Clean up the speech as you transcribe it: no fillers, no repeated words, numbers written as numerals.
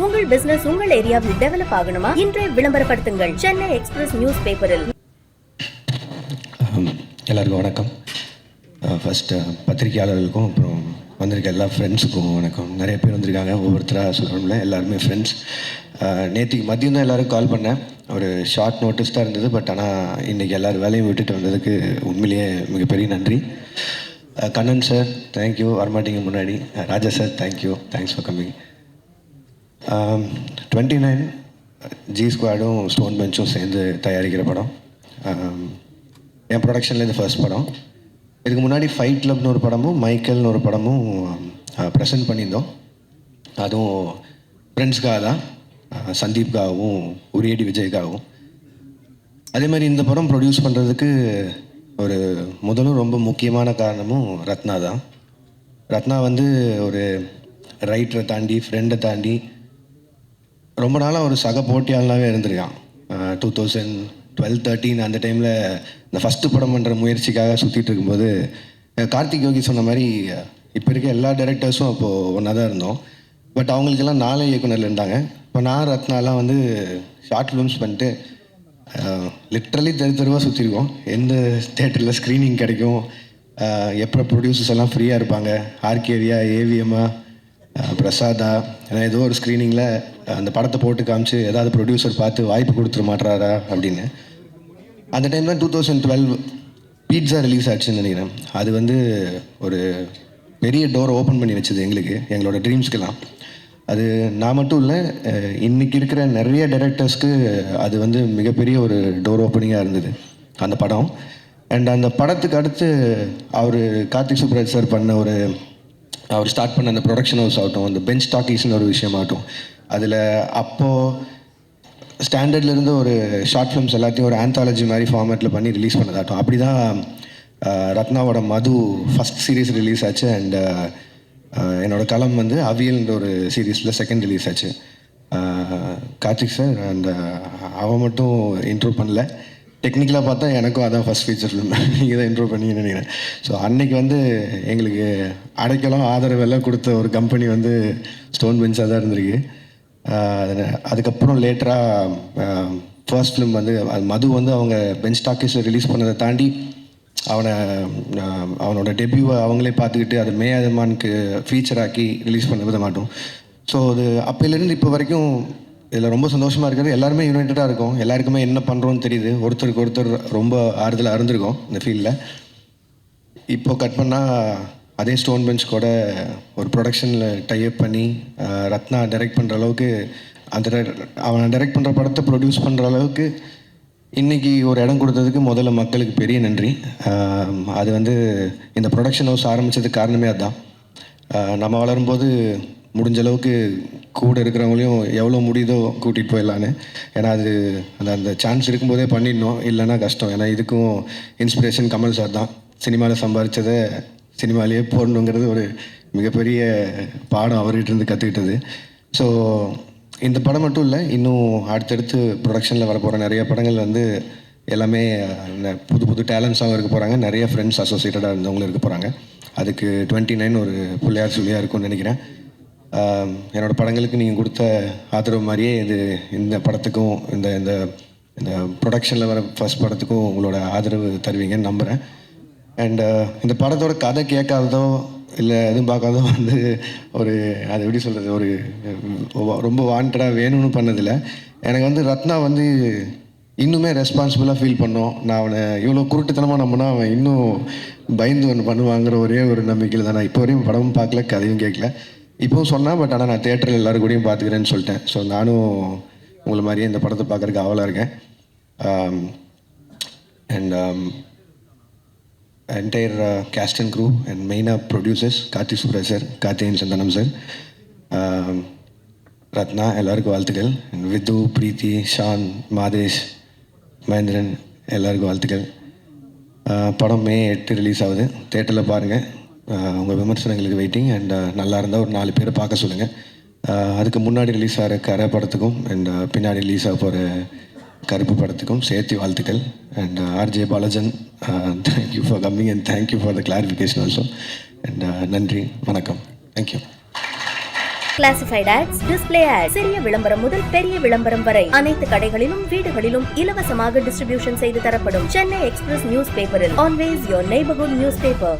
உங்கள் பிசினஸ் உங்கள் ஏரியாவில் டெவலப் ஆகணுமா? இன்றைய விளம்பரப்படுத்துங்கள் சென்னை எக்ஸ்பிரஸ் நியூஸ் பேப்பரில். எல்லாருக்கும் வணக்கம். ஃபர்ஸ்ட் பத்திரிகையாளர்களுக்கும் அப்புறம் வந்திருக்க எல்லா ஃப்ரெண்ட்ஸுக்கும் வணக்கம். நிறைய பேர் வந்திருக்காங்க, ஒவ்வொருத்தராக சொல்லணும்ல, எல்லாருமே ஃப்ரெண்ட்ஸ். நேற்றுக்கு மதியம் தான் எல்லோரும் கால் பண்ணேன். ஒரு ஷார்ட் நோட்டீஸ் தான் இருந்தது, பட் ஆனால் இன்றைக்கி எல்லோரும் வேலையும் விட்டுட்டு வந்ததுக்கு உண்மையிலேயே மிகப்பெரிய நன்றி. கண்ணன் சார் தேங்க்யூ, வரமாட்டிங்க முன்னாடி. Raja sir thank you, thanks for coming. 29 G ஸ்குவாடும் ஸ்டோன் பெஞ்சும் சேர்ந்து தயாரிக்கிற படம். என் ப்ரொடக்ஷனில் இது ஃபர்ஸ்ட் படம். இதுக்கு முன்னாடி ஃபைட் கிளப்னு ஒரு படமும் மைக்கேல்னு ஒரு படமும் ப்ரெசென்ட் பண்ணியிருந்தோம். அதுவும் ஃப்ரெண்ட்ஸ்க்காக தான், சந்தீப்காகவும் உரியடி விஜய்க்காகவும். அதே மாதிரி இந்த படம் ப்ரொடியூஸ் பண்ணுறதுக்கு ஒரு முதலும் ரொம்ப முக்கியமான காரணமும் ரத்னா தான். ரத்னா வந்து ஒரு ரைட்டரை தாண்டி, ஃப்ரெண்டை தாண்டி ரொம்ப நாளாக ஒரு சக போட்டியாளனாகவே இருந்திருக்கான். 2012-13 அந்த டைமில் இந்த ஃபஸ்ட்டு படம் பண்ணுற முயற்சிக்காக சுற்றிட்டு இருக்கும்போது கார்த்திக் யோகி சொன்ன மாதிரி இப்போ இருக்க எல்லா டைரக்டர்ஸும் அப்போது ஒன்றா தான் இருந்தோம். பட் அவங்களுக்கெல்லாம் 4 இயக்குனர்கள் இருந்தாங்க. இப்போ நான் ரத்னாலாம் வந்து ஷார்ட் ஃபிலிம்ஸ் பண்ணிட்டு லிட்ரலி தெருவாக சுற்றிருக்கோம். எந்த தேட்டரில் ஸ்க்ரீனிங் கிடைக்கும், எப்போ ப்ரொடியூசர்ஸ் எல்லாம் ஃப்ரீயாக இருப்பாங்க, ஆர்கேவியா, ஏவிஎம்மா, பிரசாதா, ஏன்னா ஏதோ ஒரு ஸ்க்ரீனிங்கில் அந்த படத்தை போட்டு காமிச்சு ஏதாவது ப்ரொடியூசர் பார்த்து வாய்ப்பு கொடுத்துட மாட்டுறாரா அப்படின்னு. அந்த டைம் தான் 2012 பீட்சா ரிலீஸ் ஆச்சுன்னு நினைக்கிறேன். அது வந்து ஒரு பெரிய டோரை ஓப்பன் பண்ணி வச்சது எங்களுக்கு, எங்களோட ட்ரீம்ஸ்க்கெல்லாம். அது நான் மட்டும் இல்லை, இன்றைக்கி இருக்கிற நிறைய டைரக்டர்ஸ்க்கு அது வந்து மிகப்பெரிய ஒரு டோர் ஓப்பனிங்காக இருந்தது அந்த படம். அண்ட் அந்த படத்துக்கு அடுத்து அவர் கார்த்திக் சுப்ராஜ் சார் பண்ண அவர் ஸ்டார்ட் பண்ண அந்த ப்ரொடக்ஷன் ஹவுஸ் ஆகட்டும், அந்த பெஞ்ச் டாக்கீஸ்னு ஒரு விஷயமாகட்டும், அதில் அப்போது ஸ்டாண்டர்டில் இருந்து ஒரு ஷார்ட் ஃபிலிம்ஸ் எல்லாத்தையும் ஒரு ஆந்தாலஜி மாதிரி ஃபார்மேட்டில் பண்ணி ரிலீஸ் பண்ணதாகட்டும். அப்படி தான் ரத்னாவோட மது ஃபஸ்ட் சீரீஸ் ரிலீஸ் ஆச்சு. அண்ட் என்னோடய களம் வந்து அவியல்ன்ற ஒரு சீரீஸில் செகண்ட் ரிலீஸ் ஆச்சு. கார்த்திக் சார் அண்ட் அவன் மட்டும் இன்ட்ரோ பண்ணல. டெக்னிக்கலாக பார்த்தா எனக்கும் அதான் ஃபஸ்ட் ஃபீச்சர் ஃபிலிம், நீங்கள் தான் இன்ட்ரோ பண்ணிங்கன்னு நினைக்கிறேன். ஸோ அன்றைக்கி வந்து எங்களுக்கு அடைக்கலம் ஆதரவெல்லாம் கொடுத்த ஒரு கம்பெனி வந்து ஸ்டோன் பெஞ்சாக தான் இருந்திருக்கு. அதுக்கப்புறம் லேட்டராக ஃபர்ஸ்ட் ஃபிலிம் வந்து மது வந்து அவங்க பெஞ்ச் டாக்கீஸில் ரிலீஸ் பண்ணதை தாண்டி அவனோட டெபியூவை அவங்களே பார்த்துக்கிட்டு அதை மேயமானுக்கு ஃபீச்சர் ஆக்கி ரிலீஸ் பண்ண வித மாட்டோம். ஸோ அது அப்போலேருந்து இப்போ வரைக்கும் இதில் ரொம்ப சந்தோஷமாக இருக்கிறது. எல்லாருமே யுனைட்டடாக இருக்கும், எல்லாருக்குமே என்ன பண்ணுறோன்னு தெரியுது, ஒருத்தருக்கு ஒருத்தர் ரொம்ப ஆறுதலாக இருந்திருக்கோம் இந்த ஃபீல்டில். இப்போது கட் பண்ணால் அதே ஸ்டோன் பெஞ்ச் கூட ஒரு ப்ரொடக்ஷனில் டைப் பண்ணி ரத்னா டைரக்ட் பண்ணுற அளவுக்கு, அவன் டைரக்ட் பண்ணுற படத்தை ப்ரொடியூஸ் பண்ணுற அளவுக்கு இன்றைக்கி ஒரு இடம் கொடுத்ததுக்கு முதல்ல மக்களுக்கு பெரிய நன்றி. அது வந்து இந்த ப்ரொடக்ஷன் ஹவுஸ் ஆரம்பித்ததுக்கு காரணமே அதுதான். நம்ம வளரும்போது முடிஞ்ச அளவுக்கு கூட இருக்கிறவங்களையும் எவ்வளோ முடியுதோ கூட்டிகிட்டு போயிடலான்னு. ஏன்னா அது அந்த சான்ஸ் இருக்கும்போதே பண்ணிடணும், இல்லைன்னா கஷ்டம். ஏன்னா இதுக்கும் இன்ஸ்பிரேஷன் கமல் சார் தான். சினிமாவில் சம்பாதிச்சதை சினிமாலேயே போடணுங்கிறது ஒரு மிகப்பெரிய பாடம் அவர்கிட்ட இருந்து கற்றுக்கிட்டது. ஸோ இந்த படம் மட்டும் இல்லை, இன்னும் அடுத்தடுத்து ப்ரொடக்ஷனில் வரப்போகிற நிறைய படங்கள் வந்து எல்லாமே புது டேலண்ட்ஸாகவும் இருக்க போகிறாங்க. நிறைய ஃப்ரெண்ட்ஸ் அசோசியேட்டடாக இருந்தவங்களும் இருக்க போகிறாங்க. அதுக்கு 29 ஒரு பிள்ளையார் சொல்லியாக இருக்கும்னு நினைக்கிறேன். என்னோடய படங்களுக்கு நீங்கள் கொடுத்த ஆதரவு மாதிரியே இந்த படத்துக்கும் இந்த இந்த ப்ரொடக்ஷனில் வர ஃபர்ஸ்ட் படத்துக்கும் உங்களோட ஆதரவு தருவீங்கன்னு நம்புகிறேன். அண்ட் இந்த படத்தோட கதை கேட்காததோ இல்லை எதுவும் பார்க்காதோ வந்து அது எப்படி சொல்கிறது, ரொம்ப வாண்டடாக வேணும்னு பண்ணதில்லை. எனக்கு வந்து ரத்னா வந்து இன்னுமே ரெஸ்பான்சிபிளாக ஃபீல் பண்ணோம். நான் அவனை இவ்வளோ குருட்டுத்தனமாக நம்பினா அவன் இன்னும் பயந்து ஒன்று பண்ணுவாங்கிற ஒரே ஒரு நம்பிக்கையில் தான் நான் இப்போ வரையும் படமும் பார்க்கல, கதையும் கேட்கல. இப்போவும் சொன்னேன், பட் ஆனால் நான் தேட்டரில் எல்லோரும் கூடயும் பார்த்துக்கிறேன்னு சொல்லிட்டேன். ஸோ நானும் உங்களை மாதிரியே இந்த படத்தை பார்க்குறதுக்கு ஆவலாக இருக்கேன். And entire cast and crew and மெயினாக producers Karthik Subbaraj sir, Karthikeyan Santhanam sir, Ratna, எல்லாருக்கும் வாழ்த்துக்கள். அண்ட் வித்து, பிரீத்தி, ஷான், மாதேஷ், மகேந்திரன், எல்லாருக்கும் வாழ்த்துக்கள். படம் May 8 ரிலீஸ் ஆகுது, தேட்டரில் பாருங்கள். உங்கள் விமர்சனங்களுக்கு வெயிட்டிங். அண்ட் நல்லா இருந்தால் ஒரு 4 பேரை பார்க்க சொல்லுங்கள். அதுக்கு முன்னாடி ரிலீஸ் ஆகிற கரை படத்துக்கும் அண்ட் பின்னாடி ரிலீஸ் ஆக போகிற கருப்பு படத்துக்கும் சேர்த்து வாழ்த்துக்கள். And RJ Balajan, thank you for coming and thank you for the clarification also. And நன்றி, வணக்கம், thank you. Classified ads, display ads, சிறிய விளம்பரம் முதல் பெரிய விளம்பரம் வரை அனைத்து கடைகளிலும் வீடுகளிலும் இலவசமாக டிஸ்ட்ரிபியூஷன் செய்து தரப்படும். சென்னை எக்ஸ்பிரஸ் நியூஸ் பேப்பரில் always your neighbourhood news paper.